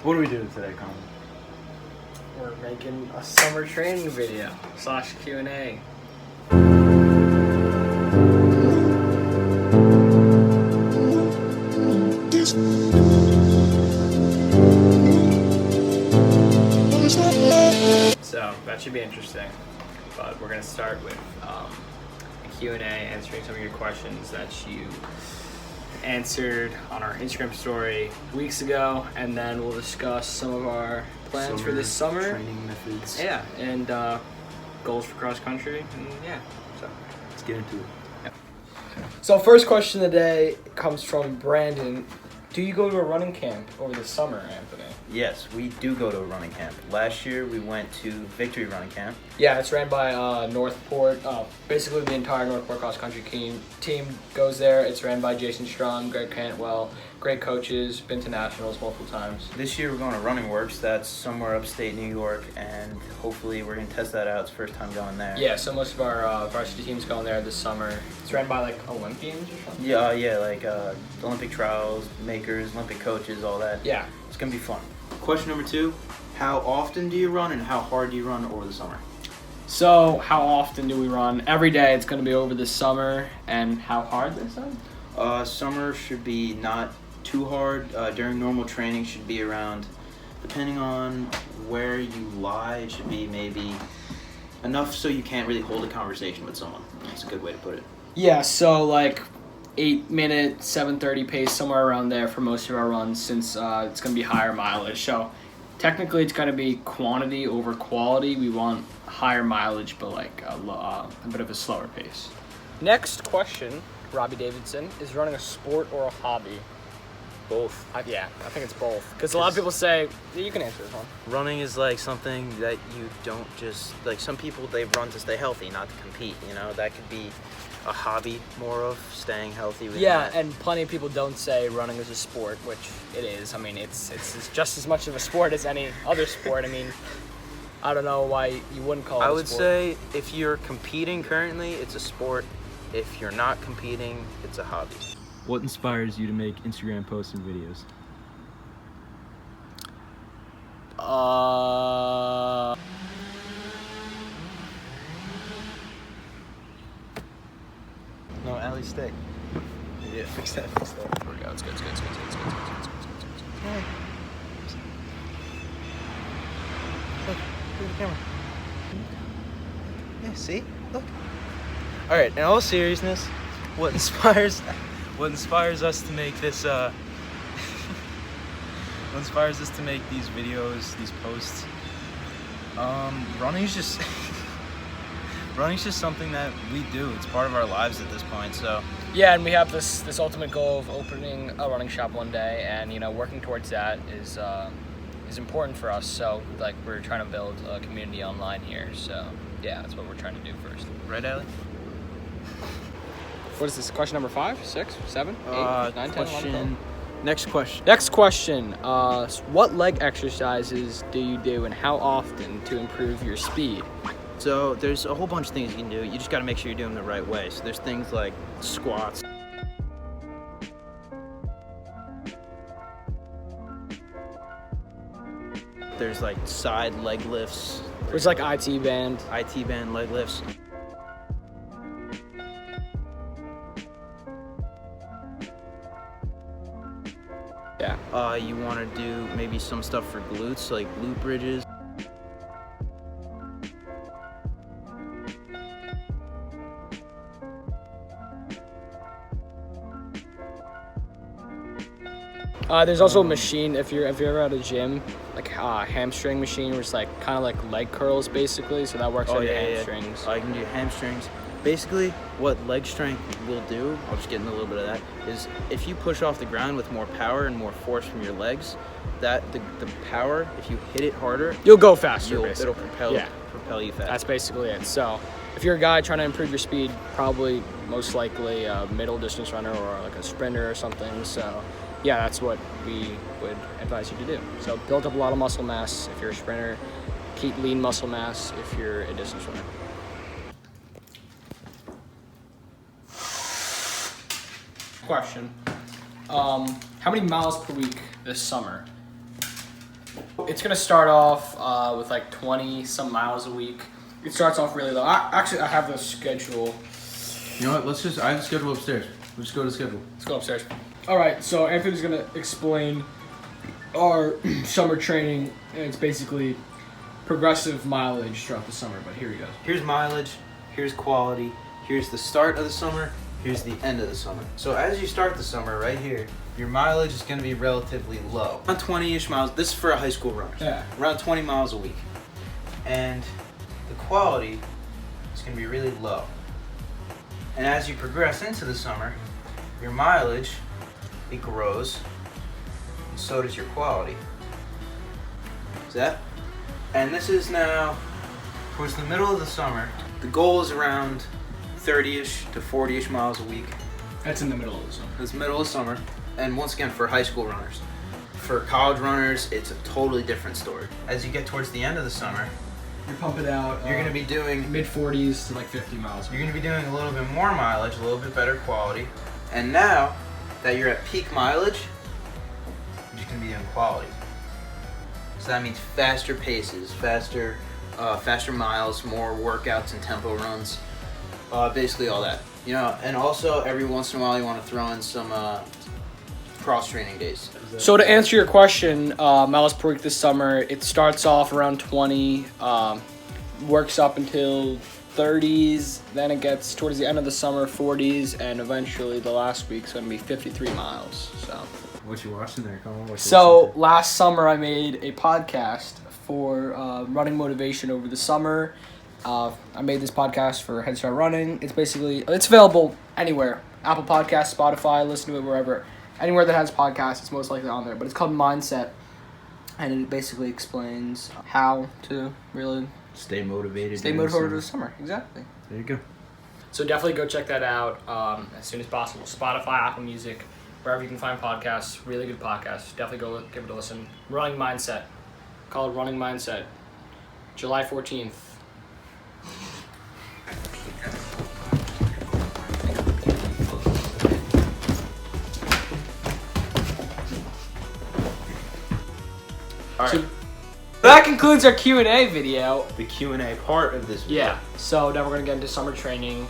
What are we doing today, Colin? We're making a summer training video / Q&A. So that should be interesting. But we're gonna start with a Q&A, answering some of your questions that you answered on our Instagram story weeks ago, and then we'll discuss some of our plans for this summer. Training methods. Yeah, and goals for cross country, and yeah. So Let's get into it. So first question of the day comes from Brandon. Do you go to a running camp over the summer, Anthony? Yes, we do go to a running camp. Last year we went to Victory Running Camp. Yeah, it's ran by Northport. Basically, the entire Northport cross country team goes there. It's ran by Jason Strong, Greg Cantwell, great coaches, been to nationals multiple times. This year we're going to Running Works. That's somewhere upstate New York, and hopefully we're going to test that out. It's the first time going there. Yeah, so most of our varsity teams going there this summer. It's ran by like Olympians or something. Yeah, like Olympic trials, makers, Olympic coaches, all that. Yeah. It's going to be fun. Question number 2, how often do you run and how hard do you run over the summer? So how often do we run? Every day. It's going to be over the summer. And how hard this time? Summer should be not too hard. During normal training should be around, depending on where you lie, it should be maybe enough so you can't really hold a conversation with someone. That's a good way to put it. Yeah, so like 8-minute, 7:30 pace, somewhere around there for most of our runs, since it's going to be higher mileage. So technically it's going to be quantity over quality. We want higher mileage, but like a bit of a slower pace. Next question, Robbie Davidson, is running a sport or a hobby? Both. Yeah, I think it's both. Because a lot of people say, you can answer this one. Running is like something that you don't just, like some people, they run to stay healthy, not to compete, you know? That could be a hobby more of staying healthy. Yeah, and plenty of people don't say running is a sport, which it is. I mean, it's just as much of a sport as any other sport. I mean, I don't know why you wouldn't call it a sport. I would say if you're competing currently, it's a sport. If you're not competing, it's a hobby. What inspires you to make Instagram posts and videos? No, Allie, stay. Yeah, fix that. There we go. It's good. Look, look at the camera. Yeah, see? Look. All right, in all seriousness, what inspires us to make this what inspires us to make these videos, these posts, running's just something that we do. It's part of our lives at this point. So Yeah, and we have this ultimate goal of opening a running shop one day, and working towards that is important for us. So like we're trying to build a community online here. So yeah, that's what we're trying to do first. right, Allie? What is this? Question number 5, 6, 7, 8, 9, 10, 11, 12? Next question. Next question. What leg exercises do you do, and how often to improve your speed? So there's a whole bunch of things you can do. You just got to make sure you're doing them the right way. So there's things like squats. There's like side leg lifts. There's like IT band. IT band leg lifts. Yeah. You want to do maybe some stuff for glutes, like glute bridges. There's also a machine if you're ever at a gym, like a hamstring machine, where it's like kind of like leg curls basically. So that works on your hamstrings. I can do hamstrings. Basically, what leg strength will do, I'll just get into a little bit of that, is if you push off the ground with more power and more force from your legs, that the power, if you hit it harder, You'll go faster. it'll propel you faster. That's basically it. So if you're a guy trying to improve your speed, probably most likely a middle distance runner or like a sprinter or something. So yeah, that's what we would advise you to do. So build up a lot of muscle mass if you're a sprinter. Keep lean muscle mass if you're a distance runner. Question. How many miles per week this summer? It's gonna start off with like 20 some miles a week. It starts off really low. I have the schedule. You know what? I have the schedule upstairs. We'll just go to the schedule. Let's go upstairs. All right, so Anthony's gonna explain our summer training, and it's basically progressive mileage throughout the summer. But here he goes. Here's mileage, here's quality, here's the start of the summer, here's the end of the summer. So as you start the summer right here, your mileage is going to be relatively low. Around 20-ish miles. This is for a high school runner. Yeah. Around 20 miles a week. And the quality is going to be really low. And as you progress into the summer, your mileage, it grows, and so does your quality. See that? And this is now towards the middle of the summer. The goal is around 30-ish to 40-ish miles a week. That's in the middle of the summer. It's middle of summer. And once again, for high school runners. For college runners, it's a totally different story. As you get towards the end of the summer, You're pumping out. you're going to be doing mid 40s to like 50 miles. You're going to be doing a little bit more mileage, a little bit better quality. And now that you're at peak mileage, you're just going to be doing quality. So that means faster paces, faster miles, more workouts and tempo runs, basically all that. You know, and also every once in a while you want to throw in some cross training days. So to answer your question, miles per week this summer, it starts off around 20, works up until 30s, then it gets towards the end of the summer 40s, and eventually the last week's going to be 53 miles. So What you watching there, Colin? What you So listening to? last summer I made a podcast for running motivation over the summer. I made this podcast for Head Start Running. It's available anywhere. Apple Podcasts, Spotify, listen to it wherever. Anywhere that has podcasts, it's most likely on there. But it's called Mindset. And it basically explains how to really Stay motivated. stay during the motivated over summer. the summer. Exactly. There you go. So definitely go check that out as soon as possible. Spotify, Apple Music, wherever you can find podcasts. Really good podcasts. Definitely go give it a listen. Running Mindset. Called Running Mindset. July 14th. All right. So that concludes our Q&A video. The Q&A part of this video. Yeah. So now we're going to get into summer training.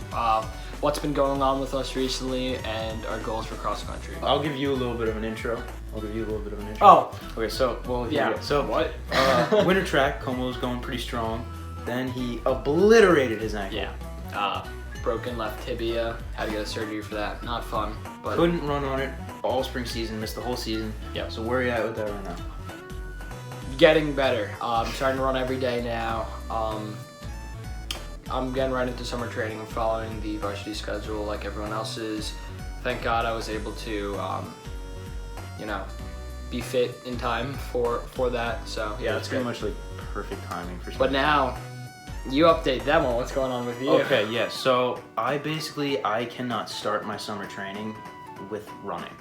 What's been going on with us recently and our goals for cross country. I'll give you a little bit of an intro. Oh, Okay, so, well, here yeah. we go. So, What? winter track, Como was going pretty strong. Then he obliterated his ankle. Yeah. Broken left tibia. Had to get a surgery for that. Not fun. But Couldn't run on it all spring season, missed the whole season. Yep. So where are you at with that right now? getting better. I'm starting to run every day now. I'm getting right into summer training. I'm following the varsity schedule like everyone else is. Thank God I was able to, be fit in time for that. So yeah, it's that's pretty good. much like perfect timing for. But now, you update them on what's going on with you. Okay, yeah. So I cannot start my summer training with running,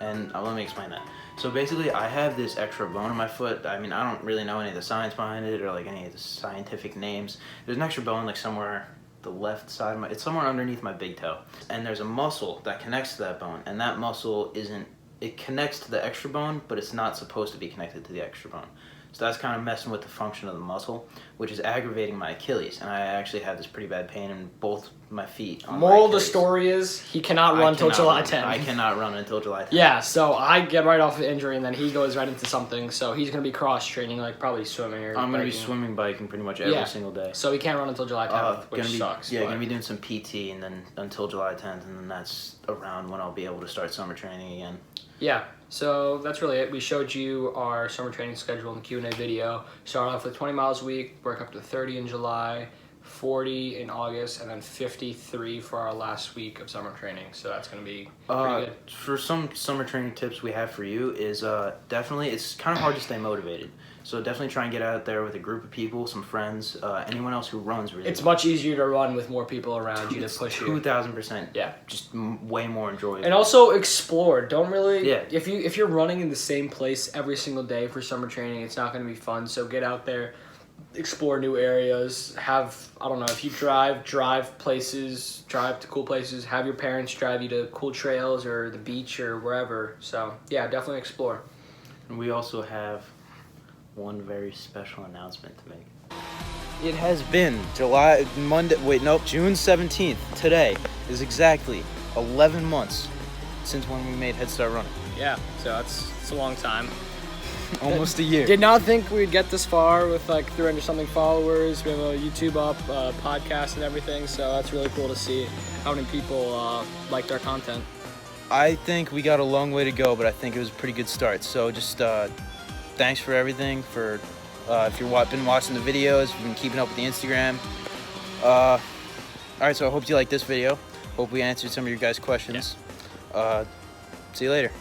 and let me explain that. So basically, I have this extra bone in my foot. I mean, I don't really know any of the science behind it or like any of the scientific names. There's an extra bone like somewhere the left side of it's somewhere underneath my big toe, and there's a muscle that connects to that bone, and that muscle it connects to the extra bone, but it's not supposed to be connected to the extra bone. So that's kind of messing with the function of the muscle, which is aggravating my Achilles. And I actually have this pretty bad pain in both my feet. Moral of the story is he cannot run until July 10th. I cannot run until July 10th. Yeah, so I get right off the injury and then he goes right into something. So he's going to be cross training, like probably swimming or I'm going to be biking. swimming, biking pretty much every single day. So he can't run until July 10th, which sucks. Yeah, going to be doing some PT and then until July 10th, and then that's around when I'll be able to start summer training again. Yeah, so that's really it. We showed you our summer training schedule in the Q&A video. Start off with 20 miles a week, work up to 30 in July, 40 in August, and then 53 for our last week of summer training. So that's going to be pretty good. For some summer training tips we have for you is definitely, it's kind of hard to stay motivated. So definitely try and get out there with a group of people, some friends, anyone else who runs really. It's much easier to run with more people around you to push you. 2,000%. Yeah. Just way more enjoyable. And also explore. Don't really. Yeah. If you're running in the same place every single day for summer training, it's not going to be fun. So get out there, explore new areas. If you drive places, drive to cool places. Have your parents drive you to cool trails or the beach or wherever. So yeah, definitely explore. And we also have one very special announcement to make. It has been June 17th. Today is exactly 11 months since when we made Head Start Running. Yeah, so it's a long time. Almost a year. Did not think we'd get this far with like 300 something followers. We have a YouTube up, podcast and everything, so that's really cool to see how many people liked our content. I think we got a long way to go, but I think it was a pretty good start. So just thanks for everything. For if you've been watching the videos, if you've been keeping up with the Instagram. All right, so I hope you like this video. Hope we answered some of your guys' questions. See you later.